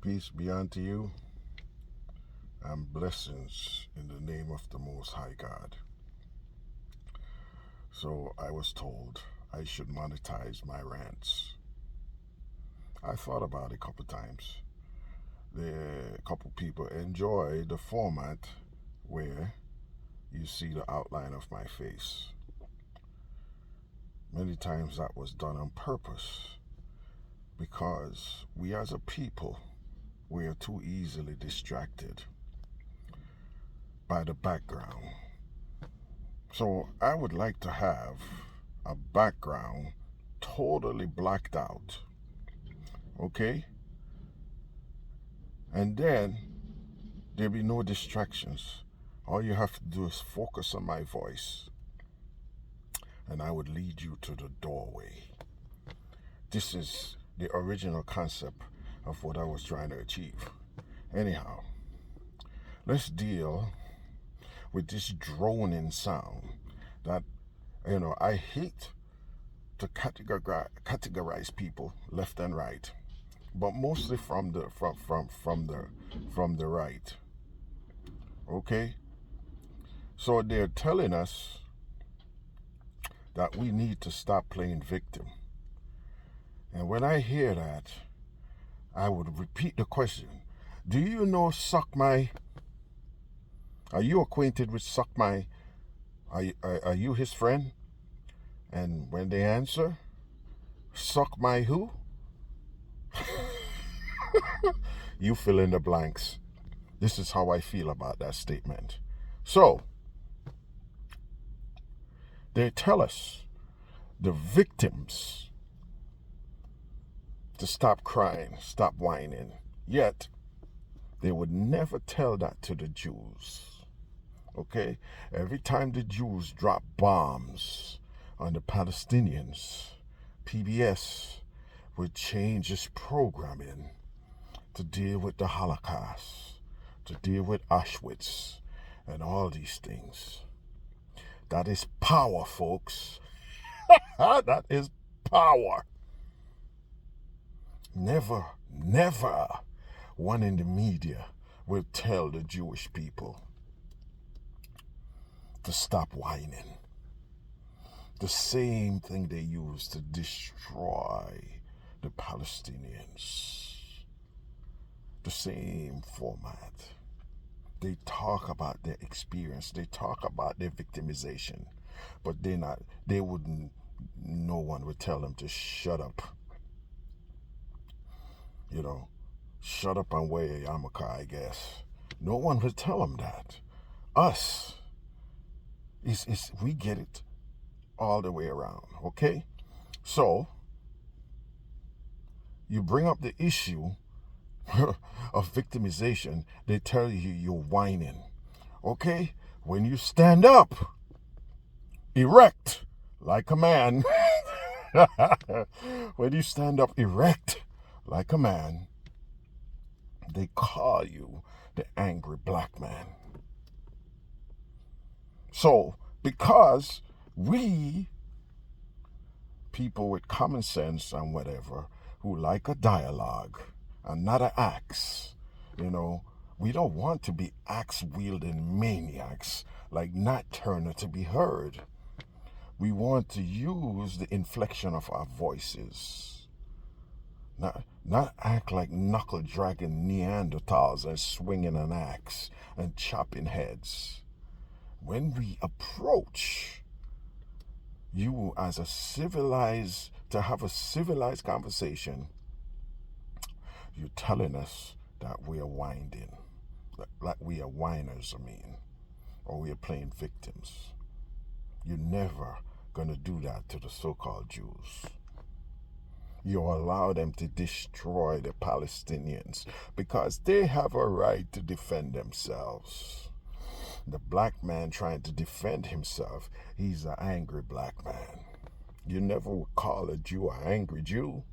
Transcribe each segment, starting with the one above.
Peace be unto you, and blessings in the name of the Most High God. So I was told I should monetize my rants. I thought about it a couple times. A couple people enjoy the format where you see the outline of my face. Many times that was done on purpose because we as a people, we are too easily distracted by the background. So I would like to have a background totally blacked out, okay? And then there'll be no distractions. All you have to do is focus on my voice, and I would lead you to the doorway. This is the original concept of what I was trying to achieve. Anyhow, let's deal with this droning sound that, I hate to categorize people left and right, but mostly from the right. Okay? So they're telling us that we need to stop playing victim. And when I hear that, I would repeat the question. Do you know Suck My? Are you acquainted with Suck My? Are you his friend? And when they answer, Suck My who? You fill in the blanks. This is how I feel about that statement. So, they tell us, the victims, to stop crying, stop whining. Yet, they would never tell that to the Jews. Okay? Every time the Jews drop bombs on the Palestinians, PBS would change its programming to deal with the Holocaust, to deal with Auschwitz, and all these things. That is power, folks. That is power. Never, never one in the media will tell the Jewish people to stop whining. The same thing they use to destroy the Palestinians. The same format. They talk about their experience. They talk about their victimization. But no one would tell them to shut up. Shut up and wear a yarmulke, I guess. No one would tell them that. Us, we get it all the way around, okay? So, you bring up the issue of victimization, they tell you you're whining. Okay? When you stand up, erect, like a man, when you stand up erect, like a man, they call you the angry black man. So, because we, people with common sense and whatever, who like a dialogue and not an axe, we don't want to be axe-wielding maniacs like Nat Turner to be heard. We want to use the inflection of our voices. Not act like knuckle-dragging Neanderthals and swinging an axe and chopping heads. When we approach you as to have a civilized conversation, you're telling us that we are winding, like we are whiners, or we are playing victims. You're never going to do that to the so-called Jews. You allow them to destroy the Palestinians because they have a right to defend themselves. The black man trying to defend himself, he's an angry black man. You never would call a Jew an angry Jew.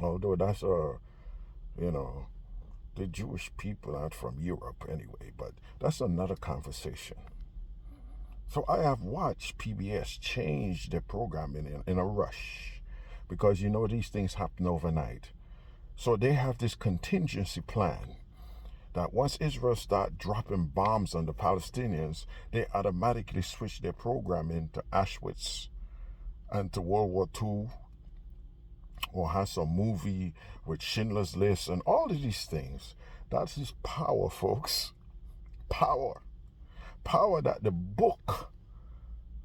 Although that's the Jewish people aren't from Europe anyway, but that's another conversation. So I have watched PBS change their programming in a rush because these things happen overnight. So they have this contingency plan that once Israel start dropping bombs on the Palestinians, they automatically switch their programming to Auschwitz and to World War II, or have some movie with Schindler's List and all of these things. That is power, folks. Power. Power that the book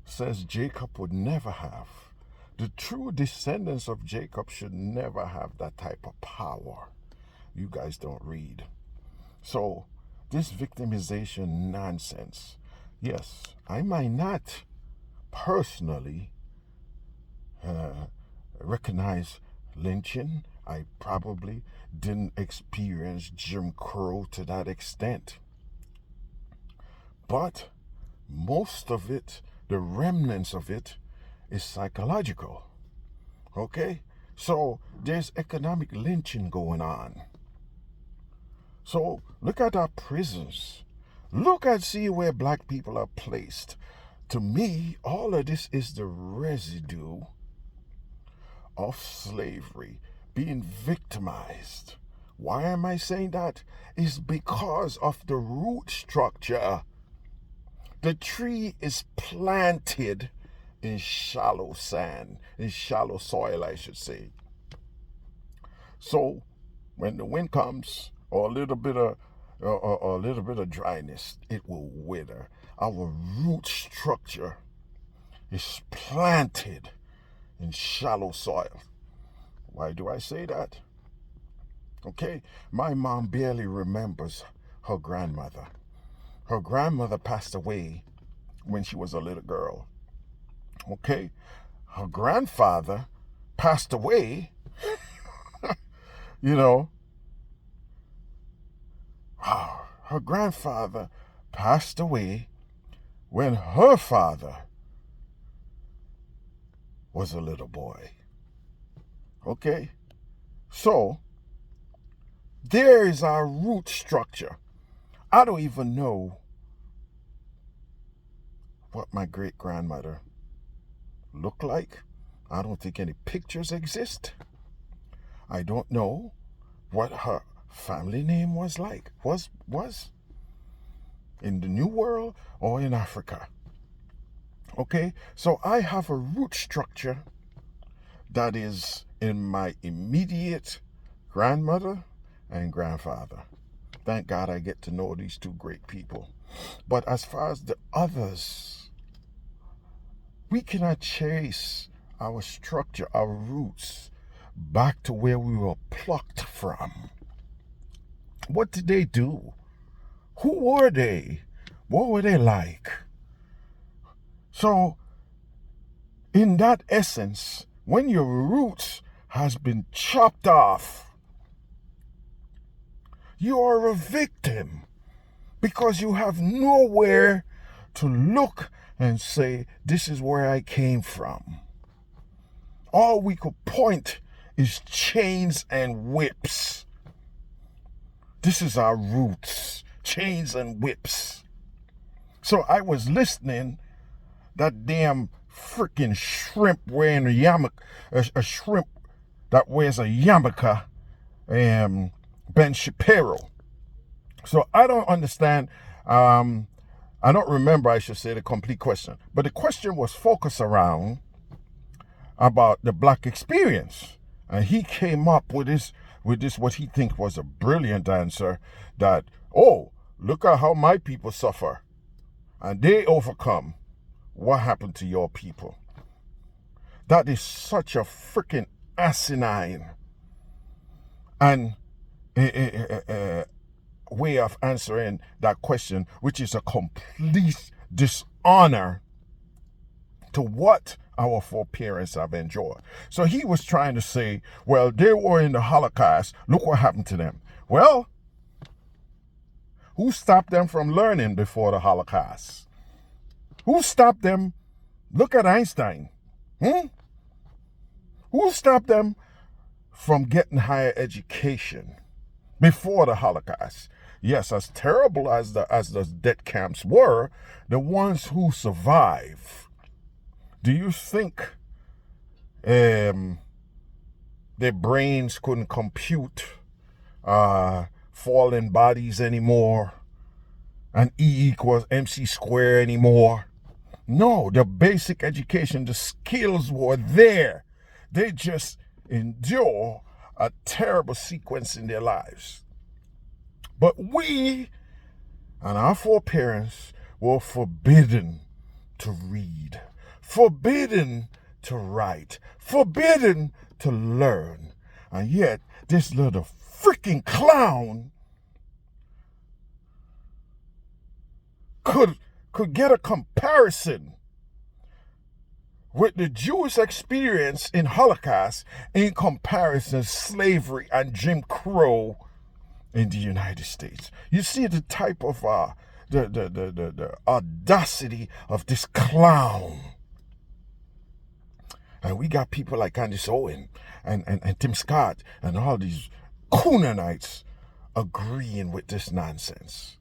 says Jacob would never have. The true descendants of Jacob should never have that type of power. You guys don't read. So, this victimization nonsense, yes, I might not personally recognize lynching. I probably didn't experience Jim Crow to that extent. But most of it, the remnants of it, is psychological. Okay? So there's economic lynching going on. So look at our prisons. Look at see where black people are placed. To me, all of this is the residue of slavery, being victimized. Why am I saying that? It's because of the root structure. The tree is planted in shallow sand, in shallow soil, I should say. So when the wind comes, or a little bit of dryness, it will wither. Our root structure is planted in shallow soil. Why do I say that? Okay, my mom barely remembers her grandmother. Her grandmother passed away when she was a little girl. Okay, her grandfather passed away, her grandfather passed away when her father was a little boy. Okay, so there is our root structure. I don't even know what my great-grandmother looked like. I don't think any pictures exist. I don't know what her family name was like, was in the New World or in Africa. Okay, so I have a root structure that is in my immediate grandmother and grandfather. Thank God I get to know these two great people. But as far as the others, we cannot chase our structure, our roots, back to where we were plucked from. What did they do? Who were they? What were they like? So, in that essence, when your roots has been chopped off, you are a victim because you have nowhere to look and say, this is where I came from. All we could point is chains and whips. This is our roots, chains and whips. So I was listening, that damn freaking shrimp wearing a shrimp that wears a yarmulke, Ben Shapiro. So I don't understand. I don't remember, I should say, the complete question. But the question was focused around about the black experience. And he came up with this, what he thinks was a brilliant answer, that, oh, look at how my people suffer. And they overcome. What happened to your people? That is such a freaking asinine and way of answering that question, which is a complete dishonor to what our foreparents have endured. So he was trying to say, well, they were in the Holocaust. Look what happened to them. Well, who stopped them from learning before the Holocaust? Who stopped them? Look at Einstein. Who stopped them from getting higher education before the Holocaust? Yes, as terrible as the death camps were, the ones who survived. Do you think Their brains couldn't compute fallen bodies anymore, and E equals MC square anymore. No, the basic education, the skills were there. They just endure a terrible sequence in their lives. But we and our foreparents were forbidden to read, forbidden to write, forbidden to learn. And yet, this little freaking clown could get a comparison with the Jewish experience in Holocaust in comparison to slavery and Jim Crow in the United States. You see the type of the audacity of this clown. And we got people like Candace Owen and Tim Scott and all these Coonanites agreeing with this nonsense.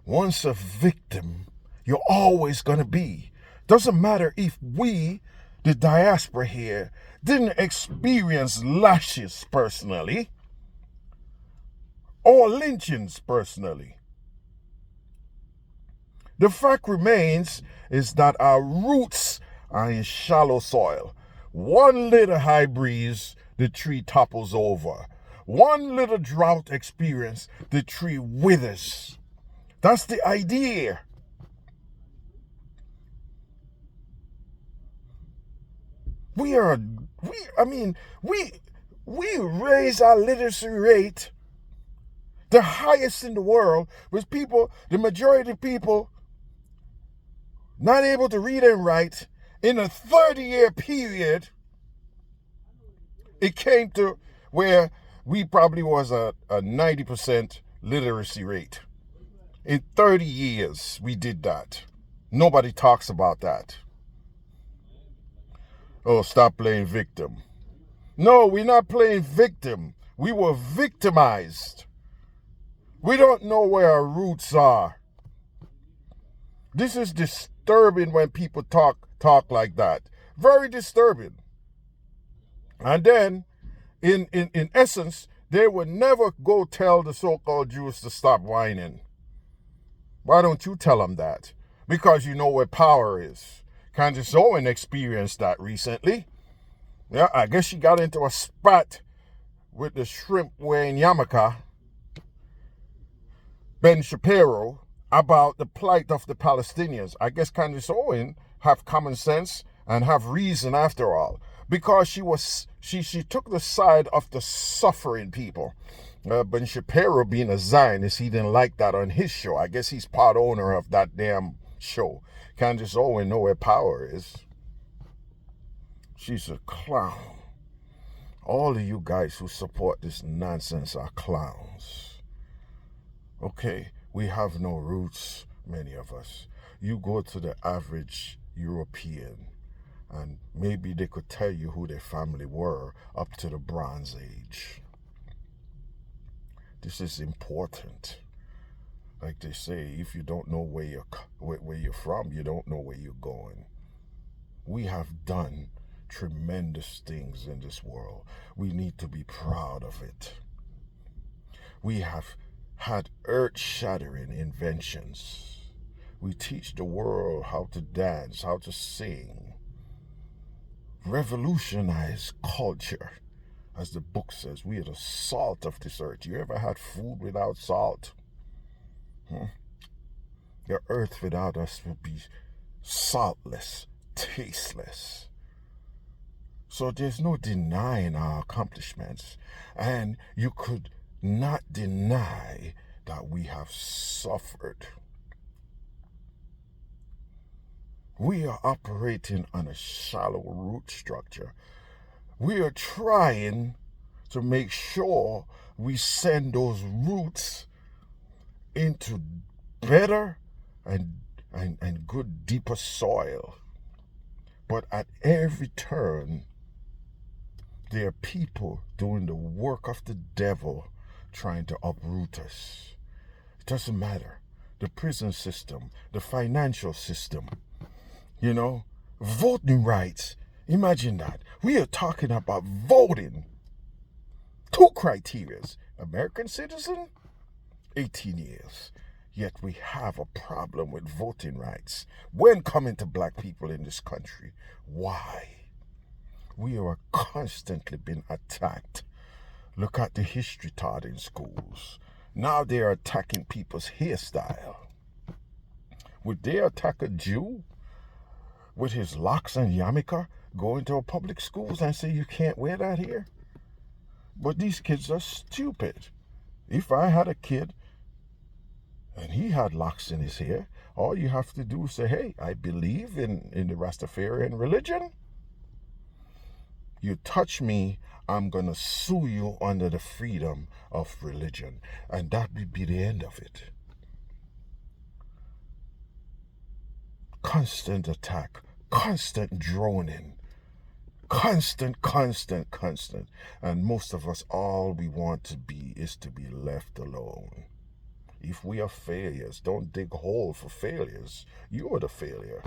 Once a victim, you're always going to be. Doesn't matter if we, the diaspora here, didn't experience lashes personally or lynchings personally. The fact remains is that our roots are in shallow soil. One little high breeze, the tree topples over. One little drought experience, the tree withers. That's the idea. We raise our literacy rate the highest in the world, with people, the majority of people, not able to read and write. In a 30-year period, it came to where we probably was a 90% literacy rate. In 30 years, we did that. Nobody talks about that. Oh, stop playing victim. No, we're not playing victim. We were victimized. We don't know where our roots are. This is disturbing when people talk like that. Very disturbing. And then, in essence, they would never go tell the so-called Jews to stop whining. Why don't you tell them that? Because you know where power is. Candace Owen experienced that recently. Yeah, I guess she got into a spat with the shrimp-wearing yarmulke, Ben Shapiro, about the plight of the Palestinians. I guess Candace Owen have common sense and have reason after all, because she took the side of the suffering people. Ben Shapiro, being a Zionist, he didn't like that on his show. I guess he's part owner of that damn show. Candace Owen know where power is. She's a clown. All of you guys who support this nonsense are clowns. Okay, we have no roots, many of us. You go to the average European, and maybe they could tell you who their family were up to the Bronze Age. This is important. Like they say, if you don't know where you're from, you don't know where you're going. We have done tremendous things in this world. We need to be proud of it. We have had earth-shattering inventions. We teach the world how to dance, how to sing. Revolutionize culture. As the book says, we are the salt of this earth. You ever had food without salt? The earth without us would be saltless, tasteless. So there's no denying our accomplishments. And you could not deny that we have suffered. We are operating on a shallow root structure. We are trying to make sure we send those roots into better and good, deeper soil. But at every turn, there are people doing the work of the devil trying to uproot us. It doesn't matter. The prison system, the financial system, voting rights. Imagine that. We are talking about voting. 2 criterias. American citizen, 18 years. Yet we have a problem with voting rights when coming to black people in this country. Why? We are constantly being attacked. Look at the history taught in schools. Now they are attacking people's hairstyle. Would they attack a Jew with his locks and yarmulke, go into a public schools and say you can't wear that here? But these kids are stupid. If I had a kid and he had locks in his hair, all you have to do is say, hey, I believe in the Rastafarian religion. You touch me, I'm going to sue you under the freedom of religion. And that would be the end of it. Constant attack, constant droning, constant. And most of us, all we want to be is to be left alone. If we are failures, don't dig a hole for failures. You are the failure.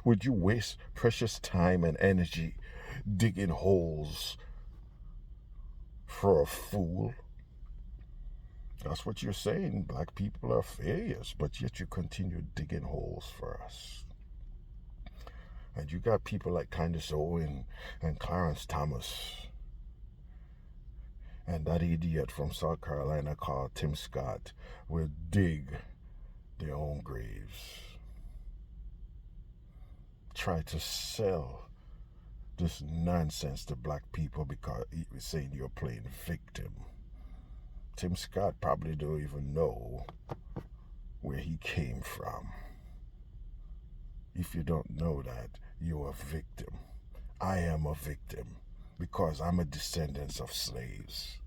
Would you waste precious time and energy digging holes for a fool? That's what you're saying. Black people are failures, but yet you continue digging holes for us. And you got people like Candace Owen and Clarence Thomas and that idiot from South Carolina called Tim Scott will dig their own graves. Try to sell this nonsense to black people because he was saying you're playing victim. Tim Scott probably don't even know where he came from. If you don't know that, you're a victim. I am a victim because I'm a descendant of slaves.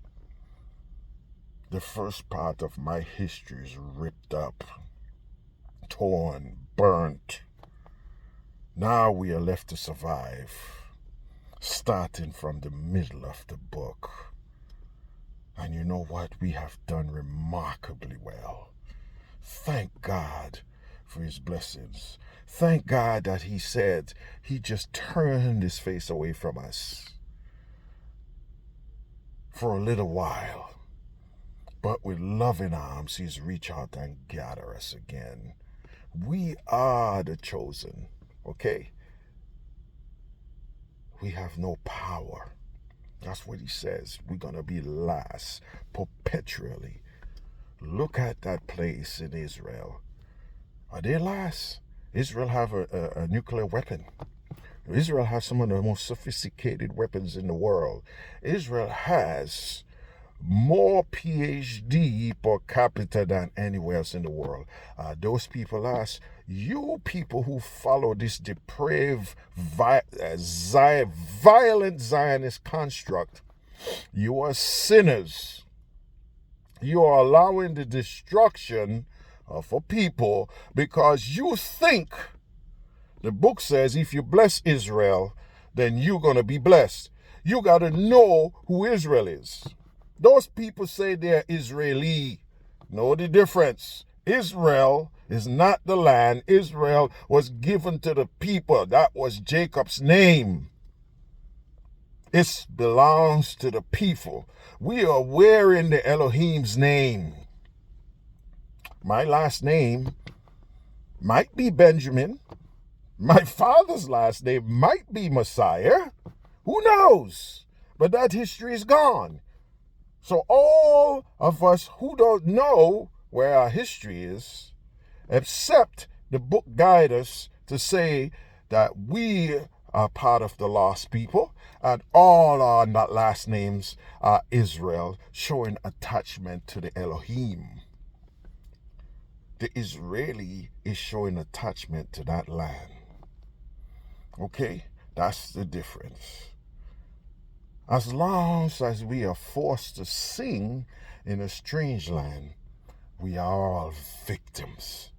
The first part of my history is ripped up, torn, burnt. Now we are left to survive, starting from the middle of the book. And you know what? We have done remarkably well. Thank God for his blessings. Thank God that he said he just turned his face away from us for a little while. But with loving arms, he's reached out and gathered us again. We are the chosen, okay? We have no power. That's what he says. We're going to be last perpetually. Look at that place in Israel. Are they last? Israel have a nuclear weapon. Israel has some of the most sophisticated weapons in the world. Israel has more PhD per capita than anywhere else in the world. Those people ask, you people who follow this depraved, violent Zionist construct, you are sinners. You are allowing the destruction of a people because you think, the book says, if you bless Israel, then you're going to be blessed. You got to know who Israel is. Those people say they're Israeli. Know the difference. Israel is not the land. Israel was given to the people. That was Jacob's name. It belongs to the people. We are wearing the Elohim's name. My last name might be Benjamin. My father's last name might be Messiah. Who knows? But that history is gone. So all of us who don't know where our history is, except the book guide us to say that we are part of the lost people, and all our last names are Israel, showing attachment to the Elohim. The Israeli is showing attachment to that land. Okay? That's the difference. As long as we are forced to sing in a strange land, we are all victims.